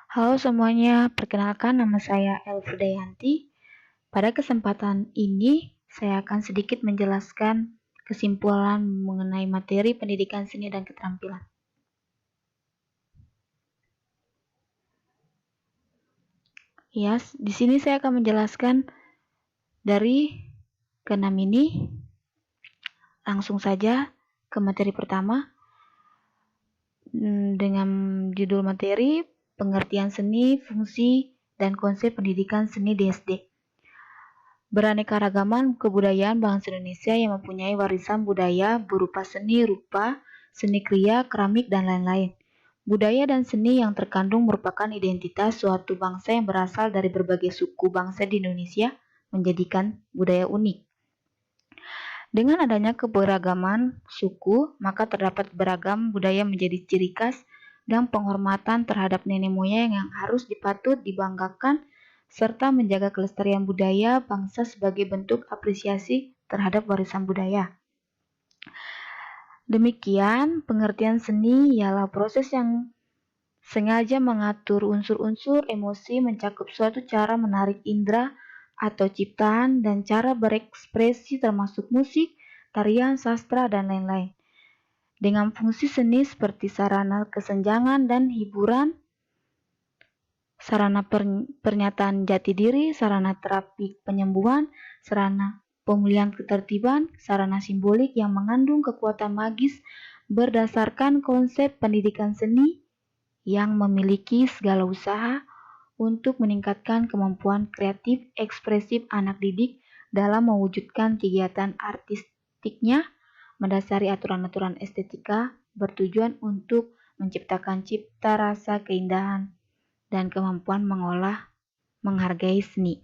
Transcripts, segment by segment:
Halo semuanya, perkenalkan nama saya Elfridayanti. Pada kesempatan ini, saya akan sedikit menjelaskan kesimpulan mengenai materi pendidikan seni dan keterampilan. Ya, di sini saya akan menjelaskan dari ke-6 ini. Langsung saja ke materi pertama dengan judul materi pengertian seni, fungsi, dan konsep pendidikan seni di SD. Beraneka-ragaman kebudayaan bangsa Indonesia yang mempunyai warisan budaya berupa seni rupa, seni kriya, keramik, dan lain-lain. Budaya dan seni yang terkandung merupakan identitas suatu bangsa yang berasal dari berbagai suku bangsa di Indonesia, menjadikan budaya unik. Dengan adanya keberagaman suku, maka terdapat beragam budaya menjadi ciri khas dan penghormatan terhadap nenek moyang yang harus dipatut dibanggakan serta menjaga kelestarian budaya bangsa sebagai bentuk apresiasi terhadap warisan budaya. Demikian, pengertian seni ialah proses yang sengaja mengatur unsur-unsur emosi mencakup suatu cara menarik indera atau ciptaan dan cara berekspresi termasuk musik, tarian, sastra, dan lain-lain. Dengan fungsi seni seperti sarana kesenjangan dan hiburan, sarana pernyataan jati diri, sarana terapi penyembuhan, sarana pemulihan ketertiban, sarana simbolik yang mengandung kekuatan magis berdasarkan konsep pendidikan seni yang memiliki segala usaha untuk meningkatkan kemampuan kreatif ekspresif anak didik dalam mewujudkan kegiatan artistiknya mendasari aturan-aturan estetika bertujuan untuk menciptakan cipta rasa keindahan dan kemampuan mengolah, menghargai seni.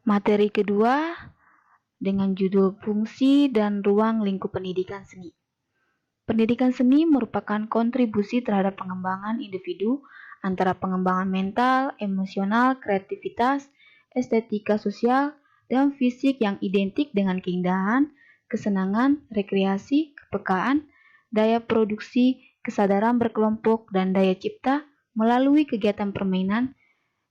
Materi kedua dengan judul Fungsi dan Ruang Lingkup Pendidikan Seni. Pendidikan seni merupakan kontribusi terhadap pengembangan individu antara pengembangan mental, emosional, kreativitas, estetika sosial, dan fisik yang identik dengan keindahan, kesenangan, rekreasi, kepekaan, daya produksi, kesadaran berkelompok, dan daya cipta melalui kegiatan permainan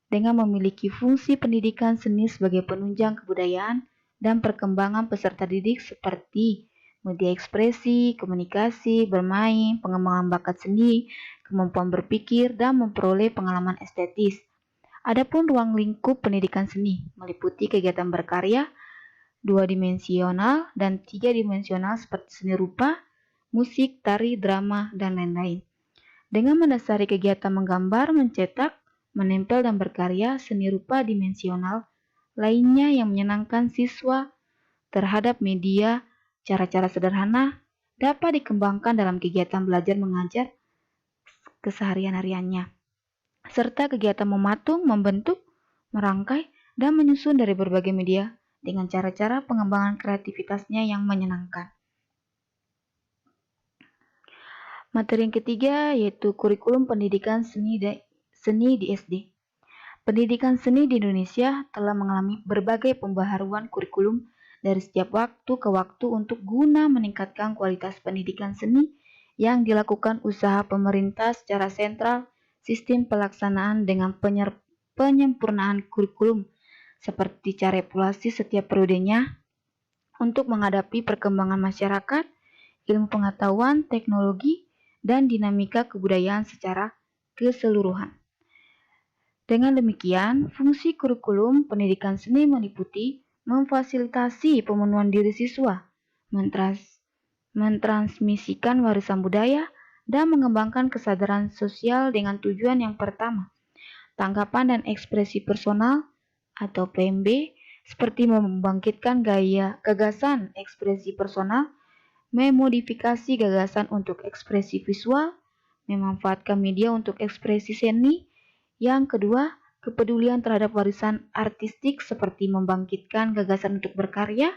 dengan memiliki fungsi pendidikan seni sebagai penunjang kebudayaan dan perkembangan peserta didik seperti media ekspresi, komunikasi, bermain, pengembangan bakat seni, kemampuan berpikir, dan memperoleh pengalaman estetis. Adapun ruang lingkup pendidikan seni meliputi kegiatan berkarya, 2-dimensional dan 3-dimensional seperti seni rupa, musik, tari, drama, dan lain-lain. Dengan mendasari kegiatan menggambar, mencetak, menempel, dan berkarya, seni rupa dimensional lainnya yang menyenangkan siswa terhadap media, cara-cara sederhana dapat dikembangkan dalam kegiatan belajar mengajar keseharian-hariannya, serta kegiatan mematung, membentuk, merangkai, dan menyusun dari berbagai media dengan cara-cara pengembangan kreativitasnya yang menyenangkan. Materi yang ketiga yaitu kurikulum pendidikan seni di SD. Pendidikan seni di Indonesia telah mengalami berbagai pembaharuan kurikulum dari setiap waktu ke waktu untuk guna meningkatkan kualitas pendidikan seni yang dilakukan usaha pemerintah secara sentral, sistem pelaksanaan dengan penyempurnaan kurikulum seperti cara evaluasi setiap periodenya untuk menghadapi perkembangan masyarakat, ilmu pengetahuan, teknologi, dan dinamika kebudayaan secara keseluruhan. Dengan demikian, fungsi kurikulum pendidikan seni meliputi memfasilitasi pemenuhan diri siswa, mentransmisikan warisan budaya, dan mengembangkan kesadaran sosial dengan tujuan yang pertama, tanggapan dan ekspresi personal atau PMB, seperti membangkitkan gagasan ekspresi personal, memodifikasi gagasan untuk ekspresi visual, memanfaatkan media untuk ekspresi seni. Yang kedua, kepedulian terhadap warisan artistik seperti membangkitkan gagasan untuk berkarya,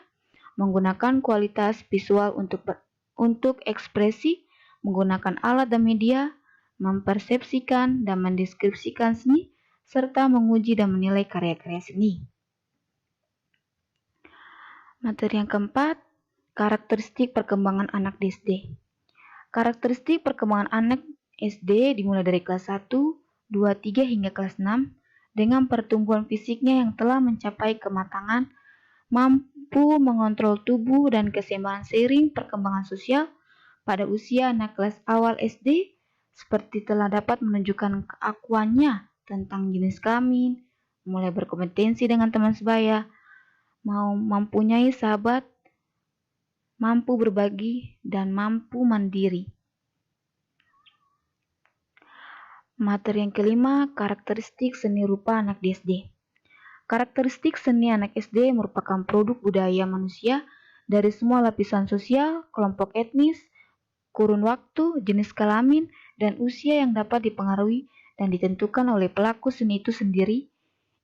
menggunakan kualitas visual untuk ekspresi, menggunakan alat dan media, mempersepsikan dan mendeskripsikan seni, serta menguji dan menilai karya-karya seni. Materi yang keempat, Karakteristik perkembangan anak di SD. Karakteristik perkembangan anak SD dimulai dari kelas 1, 2, 3 hingga kelas 6 dengan pertumbuhan fisiknya yang telah mencapai kematangan, mampu mengontrol tubuh dan keseimbangan seiring perkembangan sosial pada usia anak kelas awal SD, seperti telah dapat menunjukkan keakuannya tentang jenis kelamin, mulai berkompetensi dengan teman sebaya, mempunyai sahabat, mampu berbagi, dan mampu mandiri. Materi yang kelima, karakteristik seni rupa anak di SD. Karakteristik seni anak SD merupakan produk budaya manusia dari semua lapisan sosial, kelompok etnis, kurun waktu, jenis kelamin, dan usia yang dapat dipengaruhi dan ditentukan oleh pelaku seni itu sendiri,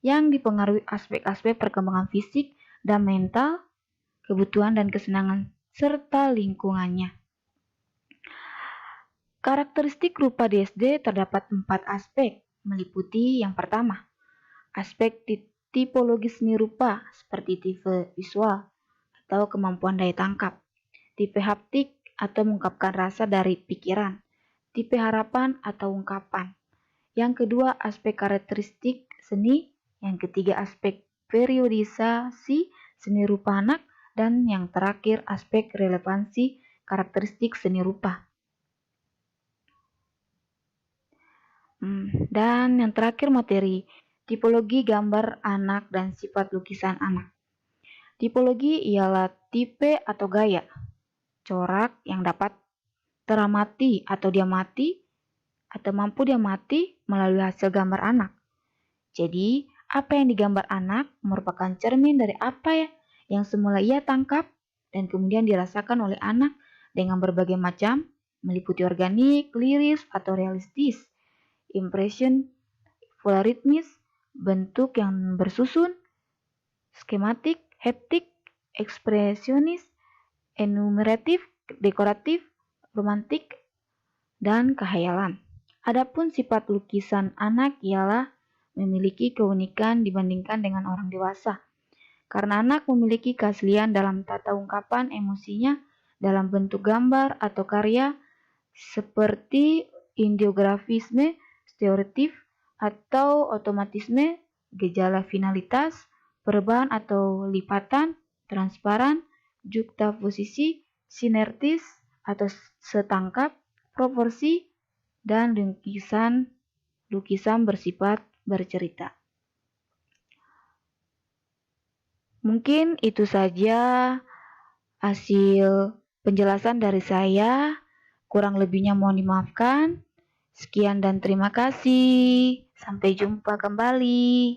yang dipengaruhi aspek-aspek perkembangan fisik dan mental, kebutuhan dan kesenangan, serta lingkungannya. Karakteristik rupa di SD terdapat 4 aspek, meliputi yang pertama, aspek tipologi seni rupa seperti tipe visual atau kemampuan daya tangkap, tipe haptik atau mengungkapkan rasa dari pikiran, tipe harapan atau ungkapan. Yang kedua, aspek karakteristik seni, yang ketiga aspek periodisasi seni rupa anak, dan yang terakhir aspek relevansi karakteristik seni rupa. Dan yang terakhir materi tipologi gambar anak dan sifat lukisan anak. Tipologi ialah tipe atau gaya, corak yang dapat teramati atau diamati atau mampu diamati melalui hasil gambar anak. Jadi, apa yang digambar anak merupakan cermin dari apa yang semula ia tangkap dan kemudian dirasakan oleh anak dengan berbagai macam, meliputi organik, liris, atau realistis, impression, polaritmis, bentuk yang bersusun, skematik, haptik, ekspresionis, enumeratif, dekoratif, romantik, dan khayalan. Adapun sifat lukisan anak ialah memiliki keunikan dibandingkan dengan orang dewasa, karena anak memiliki keaslian dalam tata ungkapan emosinya dalam bentuk gambar atau karya seperti ideografisme, stereotip, atau otomatisme, gejala finalitas, perubahan atau lipatan, transparan, juxtaposisi, sinertis atau setangkap, proporsi, dan lukisan bersifat bercerita. Mungkin itu saja hasil penjelasan dari saya. Kurang lebihnya mohon dimaafkan. Sekian dan terima kasih. Sampai jumpa kembali.